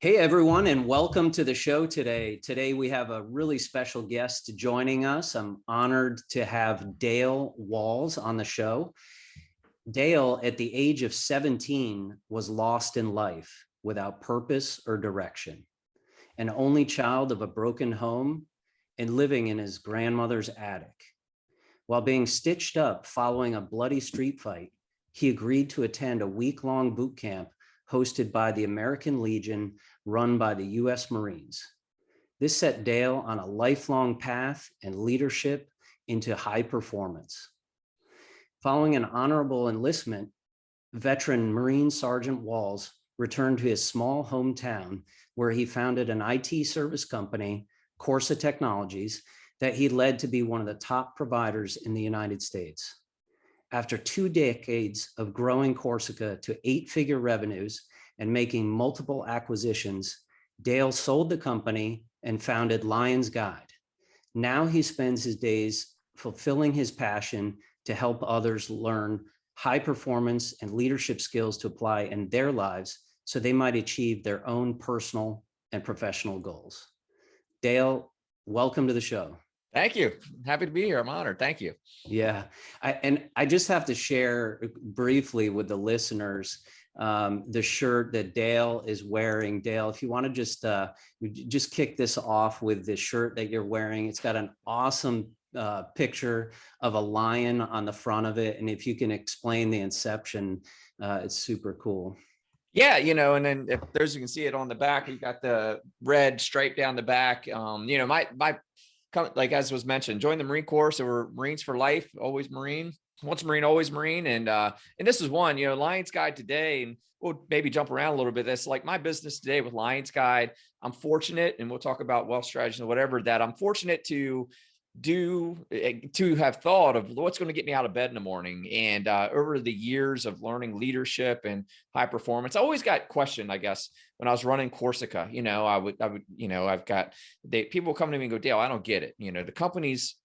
Hey everyone, and welcome to the show today. Today we have a really special guest joining us. I'm honored to have Dale Walls on the show. Dale, at the age of 17, was lost in life without purpose or direction, an only child of a broken home and living in his grandmother's attic. While being stitched up following a bloody street fight, he agreed to attend a week-long boot camp hosted by the American Legion, run by the U.S. Marines. This set Dale on a lifelong path and leadership into high performance. Following an honorable enlistment, veteran Marine Sergeant Walls returned to his small hometown where he founded an IT service company, Corsa Technologies, that he led to be one of the top providers in the United States. After 2 decades of growing Corsica to 8-figure revenues and making multiple acquisitions, Dale sold the company and founded Lion's Guide. Now he spends his days fulfilling his passion to help others learn high performance and leadership skills to apply in their lives so they might achieve their own personal and professional goals. Dale, welcome to the show. Thank you. Happy to be here. I'm honored. Thank you. Yeah. I just have to share briefly with the listeners the shirt that Dale is wearing. Dale, if you want to just kick this off with the shirt that you're wearing, it's got an awesome picture of a lion on the front of it. And if you can explain the inception, it's super cool. Yeah, and then if those you can see it on the back, you got the red stripe down the back. Like as was mentioned, joined the Marine Corps, so we're Marines for life, always Marine. Once Marine, always Marine. And this is one, Lion's Guide today, and we'll maybe jump around a little bit. That's like my business today with Lion's Guide. I'm fortunate, and we'll talk about wealth strategy and whatever, that I'm fortunate to have thought of what's going to get me out of bed in the morning. And over the years of learning leadership and high performance, I always got questioned, I guess, when I was running Corsica. I've got people come to me and go, Dale, I don't get it. The company's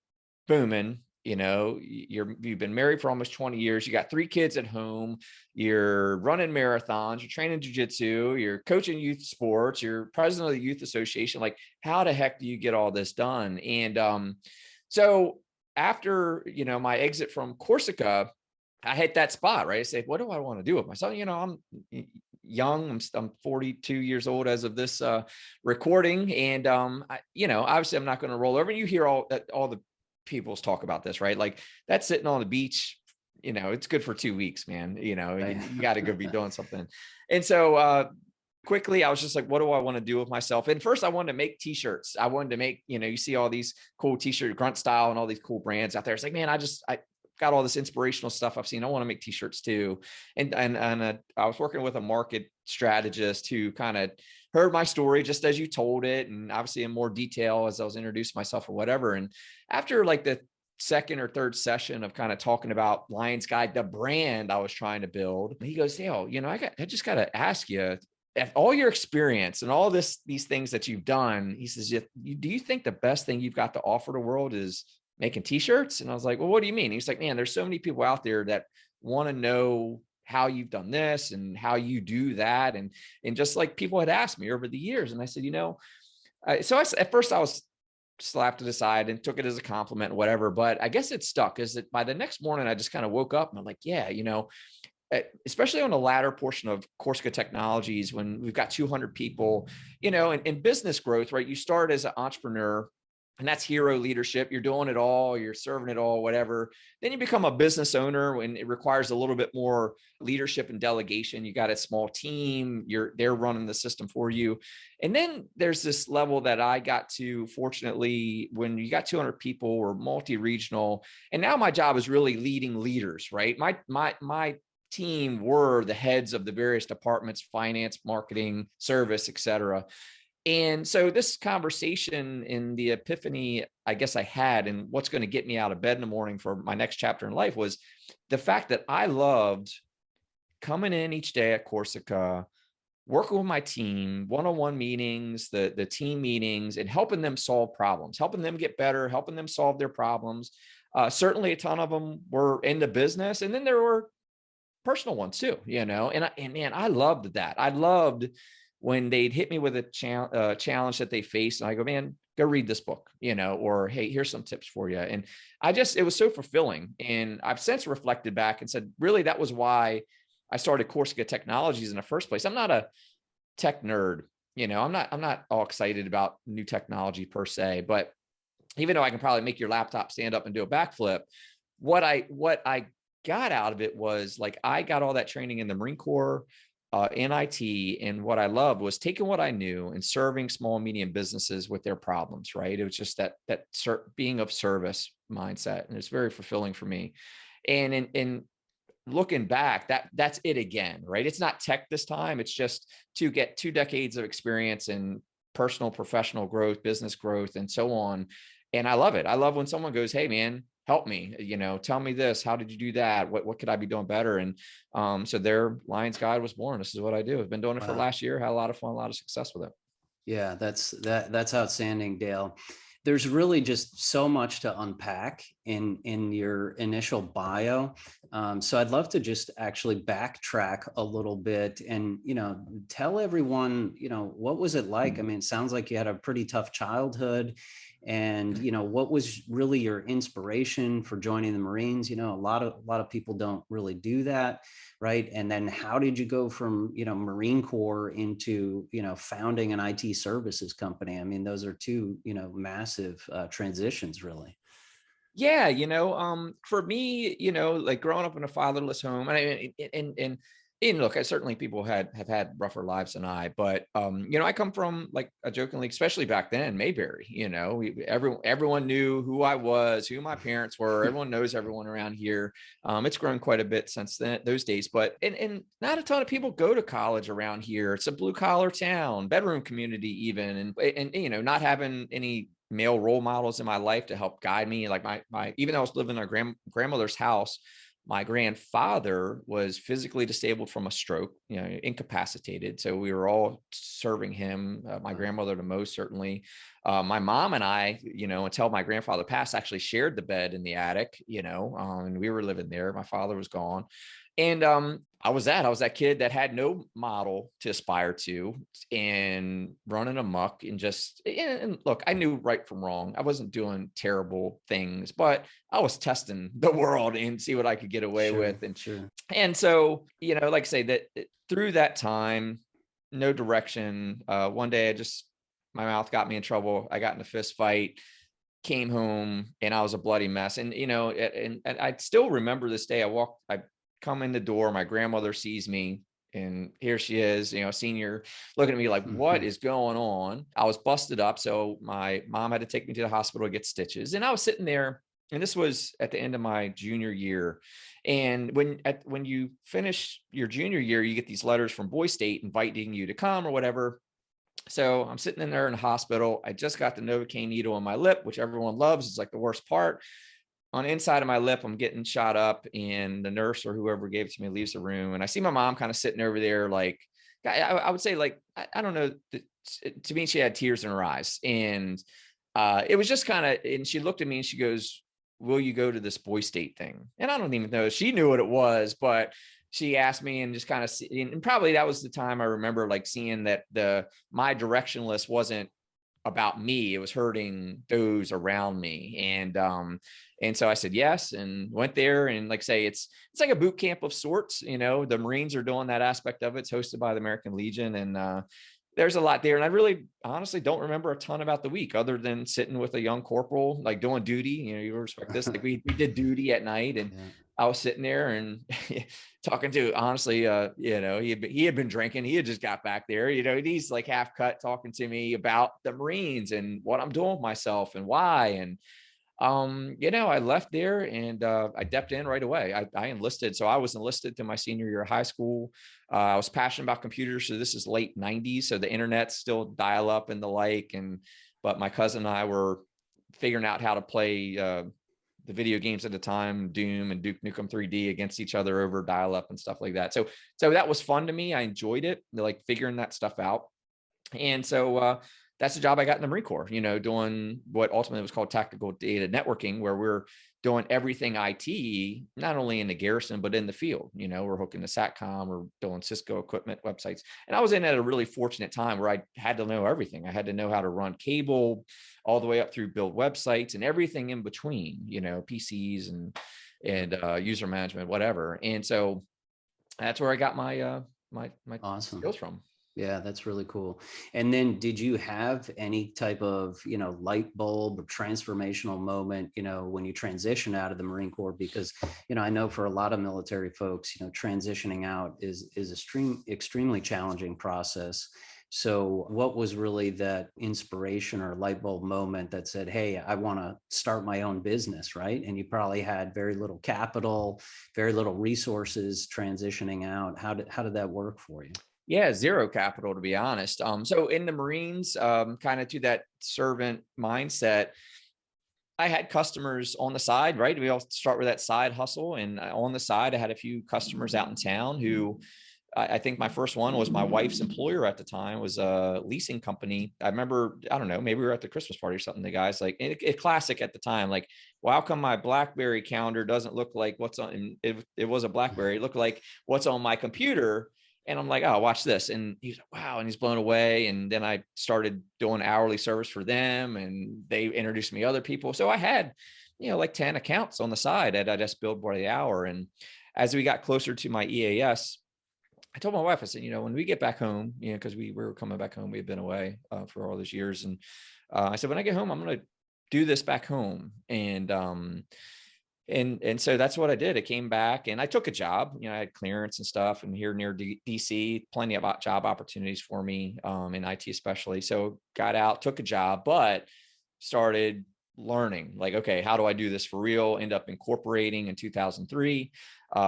booming. You've been married for almost 20 years. You got 3 kids at home. You're running marathons. You're training jiu-jitsu. You're coaching youth sports. You're president of the youth association. Like, how the heck do you get all this done? And so after, my exit from Corsica, I hit that spot, right? I said, what do I want to do with myself? I'm young. I'm 42 years old as of this recording. And, obviously I'm not going to roll over. And you hear all the people's talk about this, right? Like, that's sitting on the beach, it's good for 2 weeks, man. You got to go be doing something. And so quickly, I was just like, what do I want to do with myself? And first I wanted to make t-shirts. I wanted to make, you see all these cool t-shirt, Grunt Style, and all these cool brands out there. It's like, man, I got all this inspirational stuff I've seen. I want to make t-shirts too. And I was working with a market strategist who kind of heard my story just as you told it, and obviously in more detail as I was introducing myself or whatever. And after like the second or third session of kind of talking about Lion's Guide, the brand I was trying to build, he goes, Dale, I just got to ask you, at all your experience and all these things that you've done, he says, do you think the best thing you've got to offer the world is making t-shirts? And I was like, well, what do you mean? He's like, man, there's so many people out there that want to know how you've done this and how you do that. And just like people had asked me over the years. And I said, at first I was slapped it aside and took it as a compliment, whatever, but I guess it stuck. Is that by the next morning, I just kind of woke up and I'm like, yeah, especially on the latter portion of Corsica Technologies, when we've got 200 people, in business growth, right? You start as an entrepreneur, and that's hero leadership. You're doing it all, you're serving it all, whatever. Then you become a business owner when it requires a little bit more leadership and delegation. You got a small team, they're running the system for you. And then there's this level that I got to, fortunately, when you got 200 people, or multi-regional. And now my job is really leading leaders, right? My team were the heads of the various departments, finance, marketing, service, et cetera. And so this conversation in the epiphany, I guess I had, and what's going to get me out of bed in the morning for my next chapter in life, was the fact that I loved coming in each day at Corsica, working with my team, one-on-one meetings, the team meetings, and helping them solve problems, helping them get better, helping them solve their problems. Certainly a ton of them were in the business. And then there were personal ones too, and man, I loved that. I loved when they'd hit me with a challenge that they faced, and I go, man, go read this book, or, hey, here's some tips for you. And it was so fulfilling. And I've since reflected back and said, really, that was why I started Corsica Technologies in the first place. I'm not a tech nerd. I'm not all excited about new technology per se, but even though I can probably make your laptop stand up and do a backflip, what I got out of it was, like, I got all that training in the Marine Corps, in IT. And what I loved was taking what I knew and serving small and medium businesses with their problems, right? It was just that being of service mindset. And it's very fulfilling for me. And in looking back, that's it again, right? It's not tech this time. It's just to get 2 decades of experience in personal, professional growth, business growth, and so on. And I love it. I love when someone goes, hey man, help me, tell me this. How did you do that? What could I be doing better? And so their Lions Guide was born. This is what I do. I've been doing it for last year. Had a lot of fun, a lot of success with it. Yeah, that's outstanding, Dale. There's really just so much to unpack in your initial bio. So I'd love to just actually backtrack a little bit and, tell everyone, what was it like? I mean, it sounds like you had a pretty tough childhood. And, what was really your inspiration for joining the Marines? A lot of people don't really do that. Right. And then how did you go from, Marine Corps into, founding an IT services company? I mean, those are two, massive transitions, really. Yeah. For me, like growing up in a fatherless home, and look, I certainly people have had rougher lives than I, but I come from, like, a jokingly, especially back then, Mayberry. Everyone knew who I was, who my parents were. Everyone knows everyone around here. It's grown quite a bit since those days, but and not a ton of people go to college around here. It's a blue collar town, bedroom community, even, and not having any male role models in my life to help guide me. Like my even though I was living in our grandmother's house, my grandfather was physically disabled from a stroke, incapacitated. So we were all serving him, my grandmother the most, certainly. My mom and I, until my grandfather passed, actually shared the bed in the attic, and we were living there. My father was gone. And I was that kid that had no model to aspire to, and running amok, and look, I knew right from wrong. I wasn't doing terrible things, but I was testing the world and see what I could get away with. And so, like I say, that through that time, no direction. One day my mouth got me in trouble. I got in a fist fight, came home, and I was a bloody mess. And, and I still remember this day. I come in the door, my grandmother sees me, and here she is, senior, looking at me like, what is going on? I was busted up. So my mom had to take me to the hospital to get stitches. And I was sitting there, and this was at the end of my junior year. And when you finish your junior year, you get these letters from Boy State inviting you to come or whatever. So I'm sitting in there in the hospital. I just got the Novocaine needle in my lip, which everyone loves. It's like the worst part. On the inside of my lip, I'm getting shot up, and the nurse or whoever gave it to me leaves the room. And I see my mom kind of sitting over there, like, I would say, like, I don't know. To me, she had tears in her eyes. And it was just kind of, and she looked at me and she goes, will you go to this Boy State thing? And I don't even know if she knew what it was, but she asked me, and just kind of, and probably that was the time I remember, like, seeing that my directionless wasn't about me. It was hurting those around me. And so I said yes, and went there. And, like, say, it's like a boot camp of sorts. The Marines are doing that aspect of it. It's hosted by the American Legion. And there's a lot there. And I really honestly don't remember a ton about the week, other than sitting with a young corporal, like, doing duty. You respect this. Like, we did duty at night, and I was sitting there and talking to, honestly, he had been drinking. He had just got back there, he's like half cut, talking to me about the Marines and what I'm doing with myself and why. And I left there, and I depped in right away. I enlisted. So I was enlisted to my senior year of high school. I was passionate about computers. So this is late 90s. So the internet's still dial up and the like. But my cousin and I were figuring out how to play the video games at the time, Doom and Duke Nukem 3D, against each other over dial up and stuff like that. So that was fun to me. I enjoyed it, like, figuring that stuff out. And so that's the job I got in the Marine Corps, doing what ultimately was called tactical data networking, where we're doing everything IT, not only in the garrison, but in the field. We're hooking the SATCOM, we're doing Cisco equipment websites. And I was in at a really fortunate time where I had to know everything. I had to know how to run cable all the way up through build websites and everything in between, PCs and user management, whatever. And so that's where I got my Awesome. skills from. Yeah, that's really cool. And then did you have any type of, light bulb or transformational moment, when you transition out of the Marine Corps? Because, I know for a lot of military folks, transitioning out is extremely challenging process. So what was really that inspiration or light bulb moment that said, hey, I want to start my own business, right? And you probably had very little capital, very little resources transitioning out. How did that work for you? Yeah, zero capital, to be honest. So in the Marines, kind of to that servant mindset, I had customers on the side, right? We all start with that side hustle. And on the side, I had a few customers out in town who I think my first one was my wife's employer at the time, was a leasing company. I remember, I don't know, maybe we were at the Christmas party or something. The guy's like, it classic at the time, like, well, how come my BlackBerry calendar doesn't look like what's on, it was a BlackBerry, it looked like what's on my computer. And I'm like, oh, watch this. And he's like, wow. And he's blown away. And then I started doing hourly service for them, and they introduced me to other people. So I had, like 10 accounts on the side that I just billed by the hour. And as we got closer to my EAS, I told my wife, I said, when we get back home, because we were coming back home, we had been away for all those years. And I said, when I get home, I'm going to do this back home. And so that's what I did. I came back and I took a job, I had clearance and stuff, and here near DC, plenty of job opportunities for me in IT, especially. So got out, took a job, but started learning, like, okay, how do I do this for real? End up incorporating in 2003.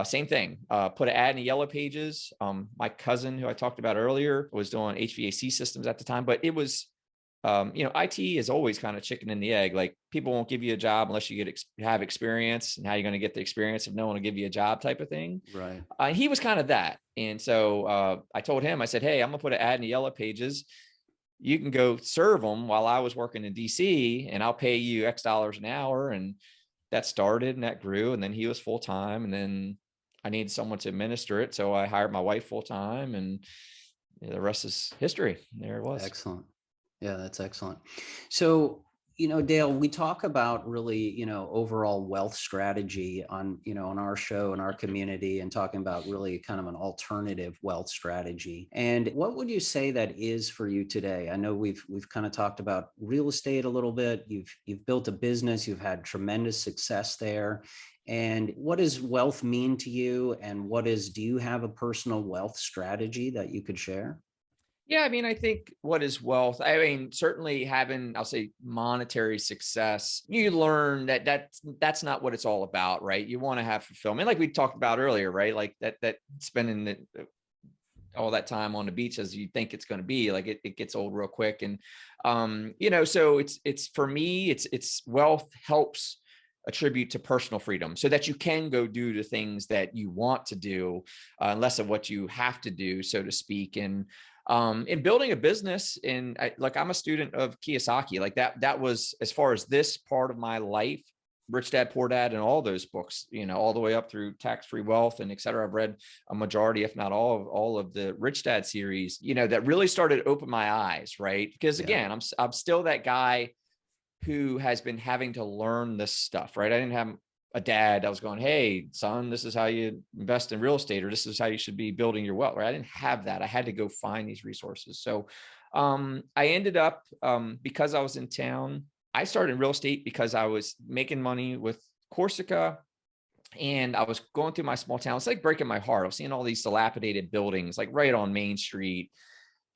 Same thing, put an ad in the Yellow Pages. My cousin, who I talked about earlier, was doing HVAC systems at the time, but it was, IT is always kind of chicken and the egg. Like, people won't give you a job unless you have experience, and how you're going to get the experience if no one will give you a job, type of thing. Right. He was kind of that. And so I told him, I said, hey, I'm going to put an ad in the Yellow Pages. You can go serve them while I was working in DC, and I'll pay you X dollars an hour. And that started and that grew. And then he was full time. And then I needed someone to administer it. So I hired my wife full time, and the rest is history. There it was. Excellent. Yeah, that's excellent. So, Dale, we talk about really, overall wealth strategy on, on our show and our community, and talking about really kind of an alternative wealth strategy. And what would you say that is for you today? I know we've kind of talked about real estate a little bit. You've built a business, you've had tremendous success there. And what does wealth mean to you? And do you have a personal wealth strategy that you could share? Yeah, I mean, I think what is wealth? I mean, certainly having, I'll say, monetary success, you learn that's not what it's all about, right? You want to have fulfillment, like we talked about earlier, right? Like that spending all that time on the beach as you think it's going to be, like it gets old real quick. And so it's for me, it's wealth helps attribute to personal freedom, so that you can go do the things that you want to do, less of what you have to do, so to speak. And in building a business, I'm a student of Kiyosaki, like that was, as far as this part of my life, Rich Dad, Poor Dad, and all those books, all the way up through Tax-Free Wealth and et cetera. I've read a majority, if not all of the Rich Dad series, that really started to open my eyes, right? Because again, I'm still that guy who has been having to learn this stuff, right? I didn't have a dad that was going, hey, son, this is how you invest in real estate, or this is how you should be building your wealth, right? I didn't have that. I had to go find these resources. So I ended up, because I was in town, I started in real estate because I was making money with Corsica, and I was going through my small town. It's like breaking my heart. I was seeing all these dilapidated buildings, like right on Main Street.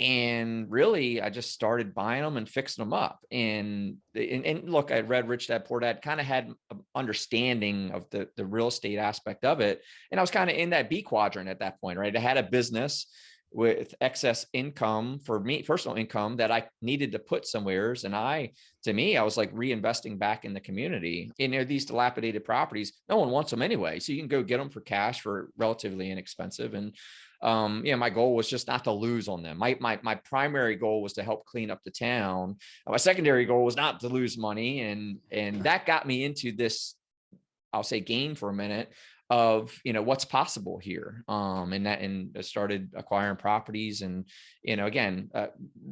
And really, I just started buying them and fixing them up. And look, I read Rich Dad, Poor Dad, kind of had an understanding of the real estate aspect of it. And I was kind of in that B quadrant at that point, right? I had a business with excess income for me, personal income, that I needed to put somewheres. And I was like reinvesting back in the community. And these dilapidated properties, no one wants them anyway. So you can go get them for cash for relatively inexpensive. And my goal was just not to lose on them. My primary goal was to help clean up the town. My secondary goal was not to lose money. And that got me into this I'll say game for a minute of, what's possible here. And I started acquiring properties and, again,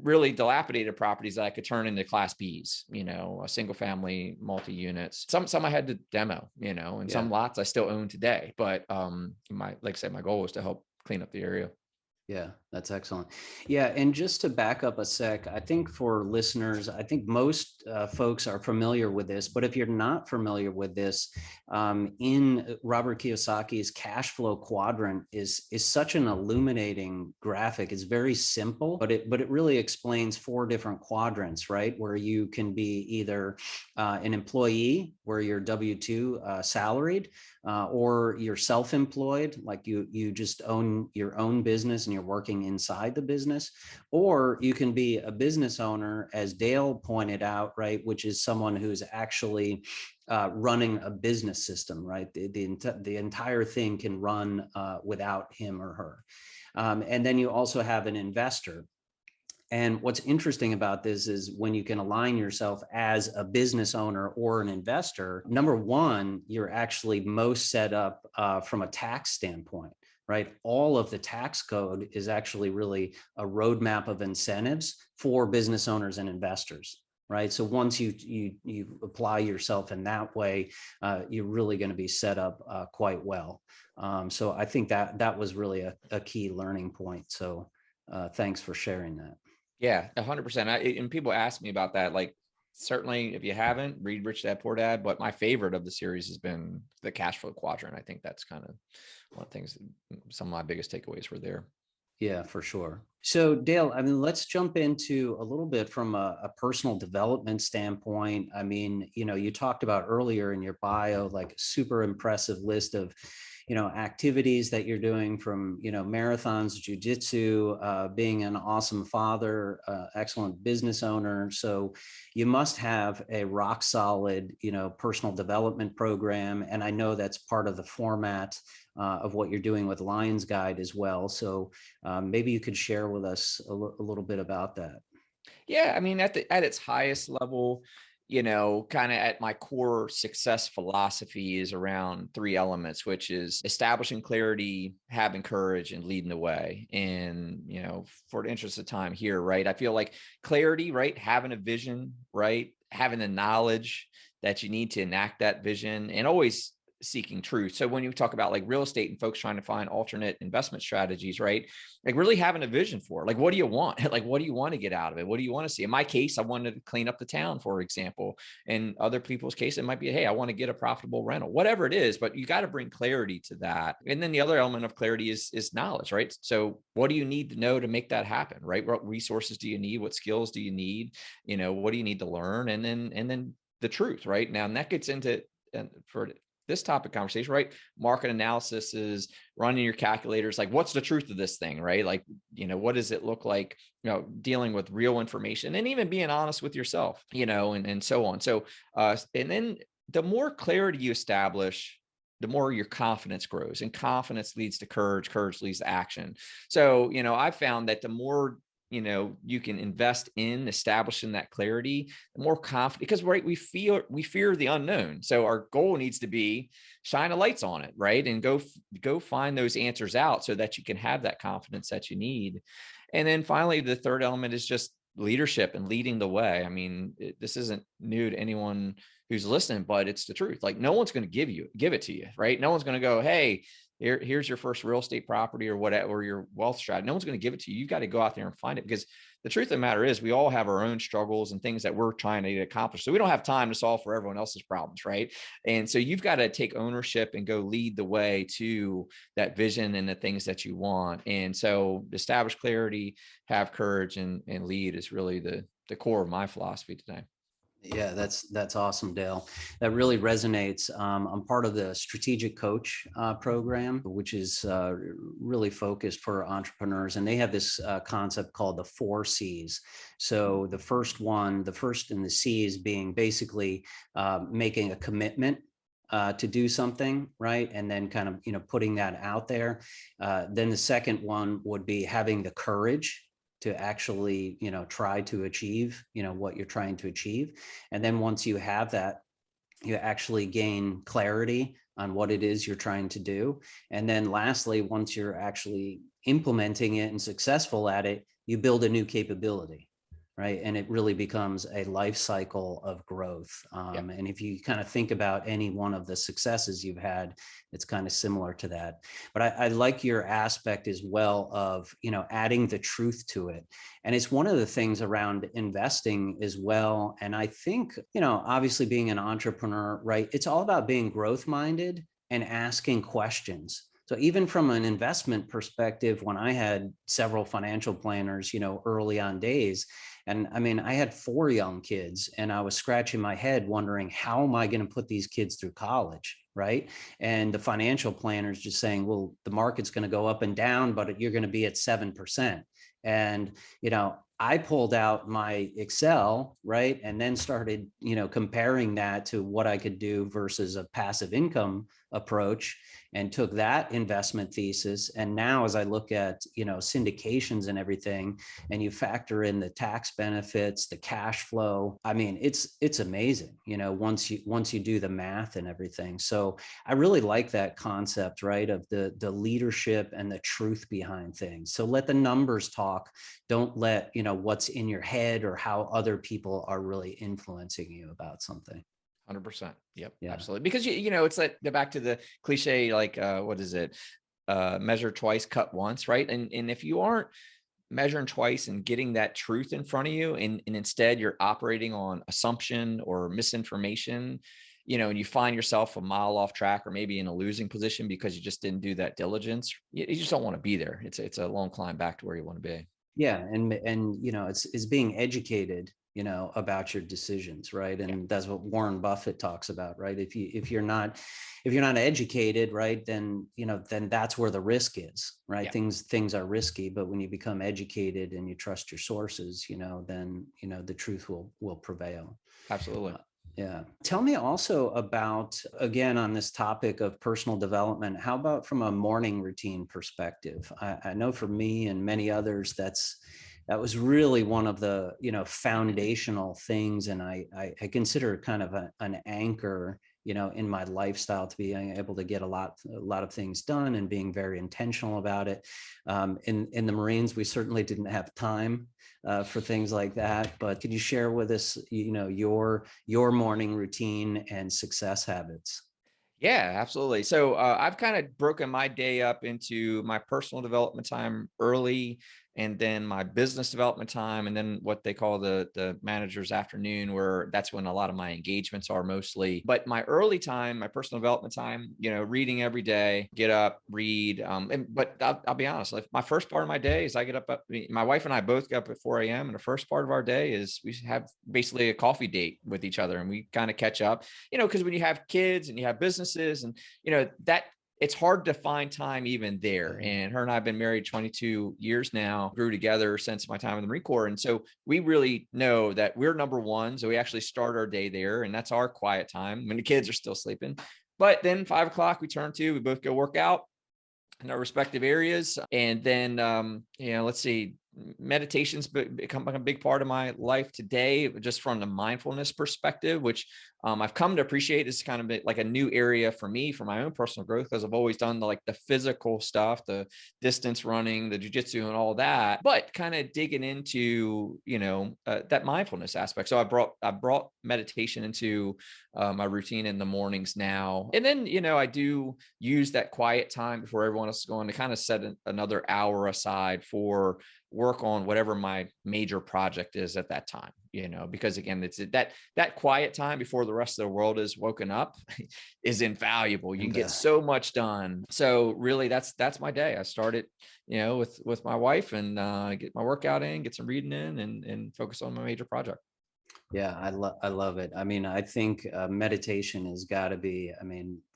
really dilapidated properties that I could turn into class Bs, a single family, multi-units. Some I had to demo, and some lots I still own today. But like I said, my goal was to help clean up the area. Yeah, that's excellent. Yeah, and just to back up a sec, I think for listeners, I think most folks are familiar with this, but if you're not familiar with this, in Robert Kiyosaki's Cashflow quadrant is such an illuminating graphic. It's very simple, but it really explains 4 different quadrants, right? Where you can be either an employee, where you're W-2 salaried, or you're self-employed, like you just own your own business and you're working inside the business, or you can be a business owner, as Dale pointed out, right, which is someone who's actually running a business system, right? The entire thing can run without him or her. And then you also have an investor. And what's interesting about this is when you can align yourself as a business owner or an investor, number one, you're actually most set up from a tax standpoint, right? All of the tax code is actually really a roadmap of incentives for business owners and investors. Right. So once you apply yourself in that way, you're really going to be set up quite well. So I think that was really a key learning point. So thanks for sharing that. Yeah, 100%. And people ask me about that. Like, certainly, if you haven't, read Rich Dad Poor Dad. But my favorite of the series has been the cash flow quadrant. I think that's kind of one of the things. Some of my biggest takeaways were there. Yeah, for sure. So Dale, I mean, let's jump into a little bit from a personal development standpoint. I mean, you talked about earlier in your bio, like super impressive list of, activities that you're doing, from, marathons, jujitsu, being an awesome father, excellent business owner. So you must have a rock solid, personal development program. And I know that's part of the format of what you're doing with Lions Guide as well. So maybe you could share with us a little bit about that. Yeah, I mean, at its highest level, kind of at my core success philosophy is around 3 elements, which is establishing clarity, having courage, and leading the way. And, for the interest of time here, right, I feel like clarity, right, having a vision, right, having the knowledge that you need to enact that vision, and always seeking truth. So when you talk about like real estate and folks trying to find alternate investment strategies, right? Like really having a vision for it. Like, what do you want? Like, what do you want to get out of it? What do you want to see? In my case, I wanted to clean up the town, for example. In other people's case, it might be, hey, I want to get a profitable rental, whatever it is, but you got to bring clarity to that. And then the other element of clarity is knowledge, right? So what do you need to know to make that happen, right? What resources do you need? What skills do you need? What do you need to learn? And then the truth, right? Now, and that gets into, and for this topic conversation, right? Market analysis is running your calculators. Like, what's the truth of this thing, right? Like, what does it look like, dealing with real information, and even being honest with yourself, and so on. So, and then the more clarity you establish, the more your confidence grows, and confidence leads to courage. Courage leads to action. So, I found that the more you can invest in establishing that clarity, the more confident, because right, we fear the unknown. So our goal needs to be shine a lights on it, right? And go find those answers out so that you can have that confidence that you need. And then finally, the third element is just leadership and leading the way. I mean, this isn't new to anyone who's listening, but it's the truth. Like, no one's going to give it to you, right? No one's going to go, hey, here's your first real estate property or whatever, or your wealth strategy. No one's going to give it to you. You've got to go out there and find it, because the truth of the matter is we all have our own struggles and things that we're trying to accomplish. So we don't have time to solve for everyone else's problems, right? And so you've got to take ownership and go lead the way to that vision and the things that you want. And so establish clarity, have courage, and lead is really the core of my philosophy today. Yeah, that's awesome, Dale. That really resonates. I'm part of the Strategic Coach program, which is really focused for entrepreneurs, and they have this concept called the 4 C's. So the first in the C's being basically making a commitment to do something, right? And then kind of, putting that out there. Then the second one would be having the courage to actually, try to achieve, what you're trying to achieve. And then once you have that, you actually gain clarity on what it is you're trying to do. And then lastly, once you're actually implementing it and successful at it, you build a new capability, right? And it really becomes a life cycle of growth. Yeah. And if you kind of think about any one of the successes you've had, it's kind of similar to that. But I like your aspect as well of, adding the truth to it. And it's one of the things around investing as well. And I think, obviously being an entrepreneur, right? It's all about being growth minded and asking questions. So even from an investment perspective, when I had several financial planners, early on days, and I mean, I had 4 young kids and I was scratching my head wondering, how am I going to put these kids through college? Right. And the financial planners just saying, well, the market's going to go up and down, but you're going to be at 7%. And, I pulled out my Excel, right, and then started, comparing that to what I could do versus a passive income approach, and took that investment thesis. And now as I look at, syndications and everything, and you factor in the tax benefits, the cash flow, I mean, it's amazing, once you do the math and everything. So I really like that concept, right, of the leadership and the truth behind things. So let the numbers talk. Don't let, what's in your head or how other people are really influencing you about something. 100%. Yep. Yeah. Absolutely. Because it's like back to the cliche, like, what is it? Measure twice, cut once. Right. And if you aren't measuring twice and getting that truth in front of you, and instead you're operating on assumption or misinformation, and you find yourself a mile off track or maybe in a losing position because you just didn't do that diligence, you just don't want to be there. It's a long climb back to where you want to be. Yeah. And it's being educated, about your decisions, right? Yeah. And that's what Warren Buffett talks about, right? If you're not educated, right, then then that's where the risk is, right? Yeah. Things are risky, but when you become educated and you trust your sources, then the truth will prevail. Absolutely. Yeah. Tell me also about, again, on this topic of personal development, how about from a morning routine perspective? I know for me and many others, that was really one of the, foundational things. And I consider it kind of an anchor, in my lifestyle, to being able to get a lot of things done and being very intentional about it. In the Marines, we certainly didn't have time for things like that. But could you share with us, your morning routine and success habits? Yeah, absolutely. So I've kind of broken my day up into my personal development time early, and then my business development time, and then what they call the manager's afternoon, where that's when a lot of my engagements are mostly. But my early time, my personal development time, reading every day, get up, read. But I'll be honest, like my first part of my day is I get up. My wife and I both get up at 4 a.m. and the first part of our day is we have basically a coffee date with each other, and we kind of catch up. Because when you have kids and you have businesses, and that it's hard to find time even there. And her and I have been married 22 years now, grew together since my time in the Marine Corps. And so we really know that we're number one. So we actually start our day there, and that's our quiet time when the kids are still sleeping. But then 5 o'clock, we both go work out in our respective areas. And then, let's see, meditation's become a big part of my life today, just from the mindfulness perspective, which I've come to appreciate is kind of like a new area for me, for my own personal growth, because I've always done the physical stuff, the distance running, the jujitsu and all that, but kind of digging into, that mindfulness aspect. So I brought meditation into my routine in the mornings now. And then, I do use that quiet time before everyone else is going to kind of set another hour aside for work on whatever my major project is at that time, because again, it's that quiet time before the rest of the world is woken up is invaluable. You can get so much done. So really that's my day. I start it, with my wife, and get my workout in, get some reading in, and focus on my major project. Yeah, I love it. I mean, I think meditation has got to be,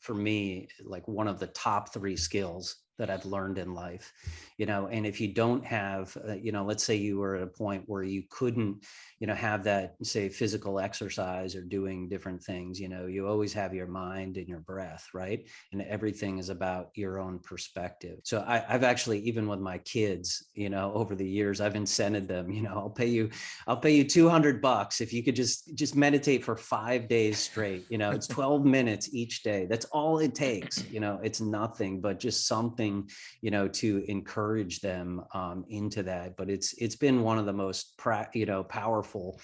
for me, like one of the top 3 skills that I've learned in life, and if you don't have, let's say you were at a point where you couldn't, have that, say, physical exercise or doing different things, you always have your mind and your breath, right? And everything is about your own perspective. So I've actually, even with my kids, over the years, I've incented them, I'll pay you $200 if you could just meditate for 5 days straight. It's 12 minutes each day. That's all it takes. It's nothing but just something, to encourage them into that. But it's been one of the most powerful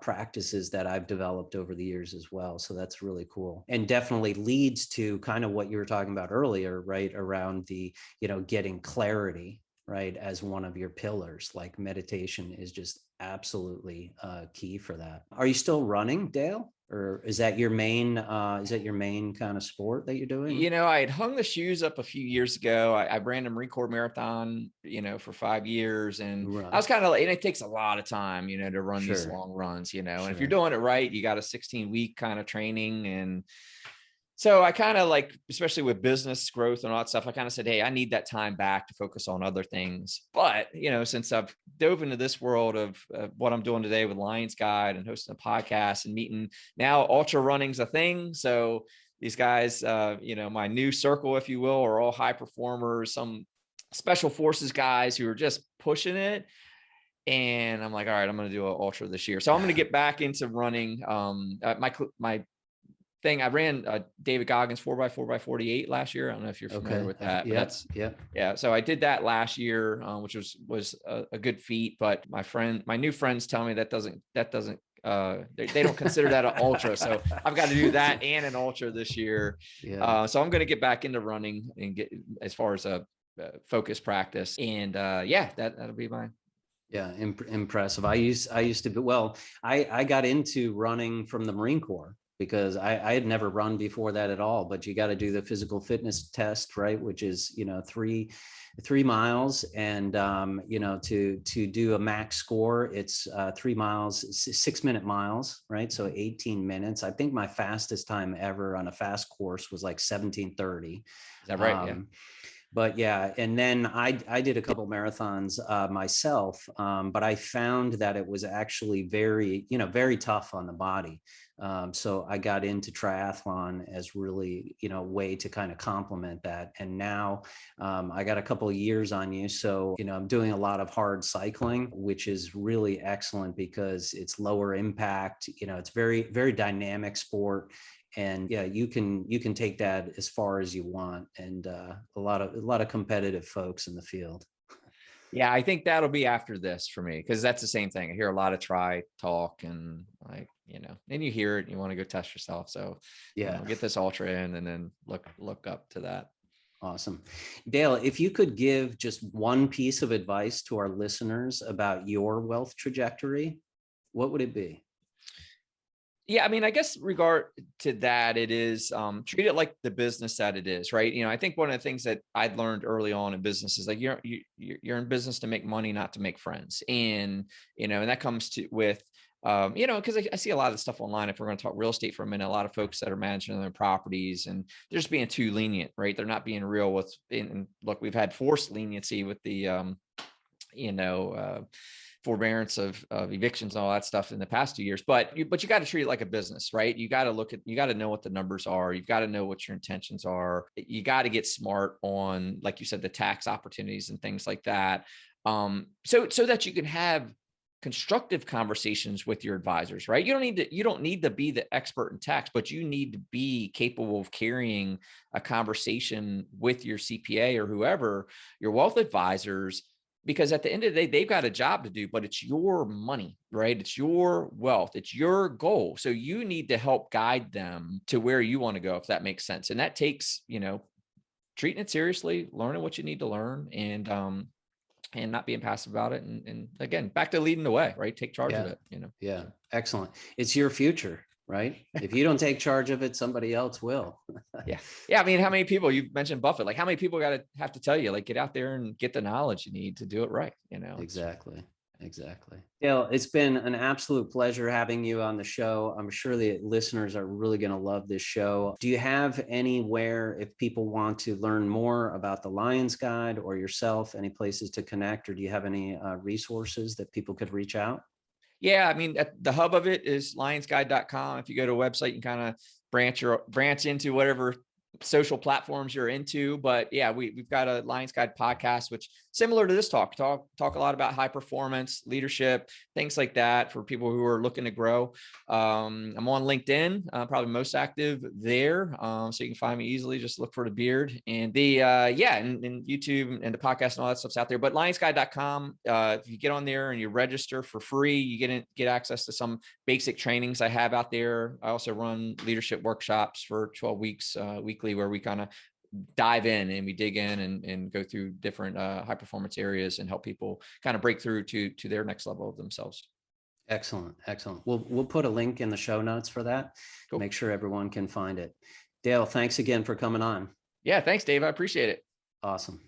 practices that I've developed over the years as well. So that's really cool, and definitely leads to kind of what you were talking about earlier, right? Around the, getting clarity, right, as one of your pillars. Like meditation is just absolutely key for that. Are you still running, Dale? Or is that your main kind of sport that you're doing? I had hung the shoes up a few years ago. I ran a Marine Corps marathon, for 5 years. And Right. I was kind of like, and it takes a lot of time, to run these Sure. long runs, and if Sure. you're doing it right, you got a 16-week kind of training. And so I kind of like, especially with business growth and all that stuff, I kind of said, hey, I need that time back to focus on other things. But, since I've dove into this world of what I'm doing today with Lions Guide and hosting a podcast and meeting, now ultra running's a thing. So these guys, my new circle, if you will, are all high performers, some special forces guys who are just pushing it. And I'm like, all right, I'm going to do an ultra this year. So I'm going to get back into running. My thing, I ran David Goggins 4x4x48 last year. I don't know if you're familiar with that. Yeah. But yeah. So I did that last year, which was a good feat. But my new friends tell me that doesn't they don't consider that an ultra. So I've got to do that and an ultra this year. Yeah. So I'm going to get back into running and get as far as a focus practice. And that'll be mine. Yeah, impressive. I used to be, well, I got into running from the Marine Corps because I had never run before that at all. But you got to do the physical fitness test, right? Which is, 3 miles, and to do a max score, it's 3 miles, 6-minute miles, right? So 18 minutes. I think my fastest time ever on a fast course was like 17:30. Is that right? Yeah. But yeah, and then I did a couple marathons myself, but I found that it was actually very, very tough on the body. So I got into triathlon as really, a way to kind of complement that. And now I got a couple of years on you. So, I'm doing a lot of hard cycling, which is really excellent because it's lower impact. It's very, very dynamic sport. And yeah, you can take that as far as you want, and a lot of competitive folks in the field. Yeah, I think that'll be after this for me, because that's the same thing. I hear a lot of talk and like, and you hear it and you want to go test yourself. So yeah, get this ultra in and then look up to that. Awesome. Dale, if you could give just one piece of advice to our listeners about your wealth trajectory, what would it be? Yeah, I mean, I guess regard to that, it is treat it like the business that it is, right? I think one of the things that I'd learned early on in business is like you're in business to make money, not to make friends, and and that comes with because I see a lot of stuff online. If we're going to talk real estate for a minute, a lot of folks that are managing their properties and they're just being too lenient, right? They're not being real with. And look, we've had forced leniency with the forbearance of evictions and all that stuff in the past 2 years, but you got to treat it like a business, right? You got to know what the numbers are. You've got to know what your intentions are. You got to get smart on, like you said, the tax opportunities and things like that. So that you can have constructive conversations with your advisors, right? You don't need to be the expert in tax, but you need to be capable of carrying a conversation with your CPA or whoever, your wealth advisors, because at the end of the day, they've got a job to do, but it's your money, right? It's your wealth. It's your goal. So you need to help guide them to where you want to go, if that makes sense. And that takes, treating it seriously, learning what you need to learn, and not being passive about it. And again, back to leading the way, right? Take charge of it, Yeah. Excellent. It's your future, right? If you don't take charge of it, somebody else will. Yeah. I mean, how many people, you mentioned Buffett, like how many people have to tell you, like, get out there and get the knowledge you need to do it right, Exactly. Exactly. Dale, it's been an absolute pleasure having you on the show. I'm sure the listeners are really going to love this show. Do you have anywhere, if people want to learn more about the Lions Guide or yourself, any places to connect, or do you have any resources that people could reach out? Yeah, I mean, the hub of it is lionsguide.com. If you go to a website, you can kind of branch into whatever social platforms you're into. But yeah, we've got a Lions Guide podcast, which similar to this talk a lot about high performance leadership, things like that for people who are looking to grow. I'm on LinkedIn, probably most active there. So you can find me easily. Just look for the beard and and YouTube and the podcast and all that stuff's out there. But lionsguide.com, if you get on there and you register for free, you get access to some basic trainings I have out there. I also run leadership workshops for 12 weeks weekly, where we kind of dive in and we dig in and go through different high performance areas and help people kind of break through to their next level of themselves. Excellent. Excellent. We'll put a link in the show notes for that. Cool. Make sure everyone can find it. Dale, thanks again for coming on. Yeah. Thanks, Dave. I appreciate it. Awesome.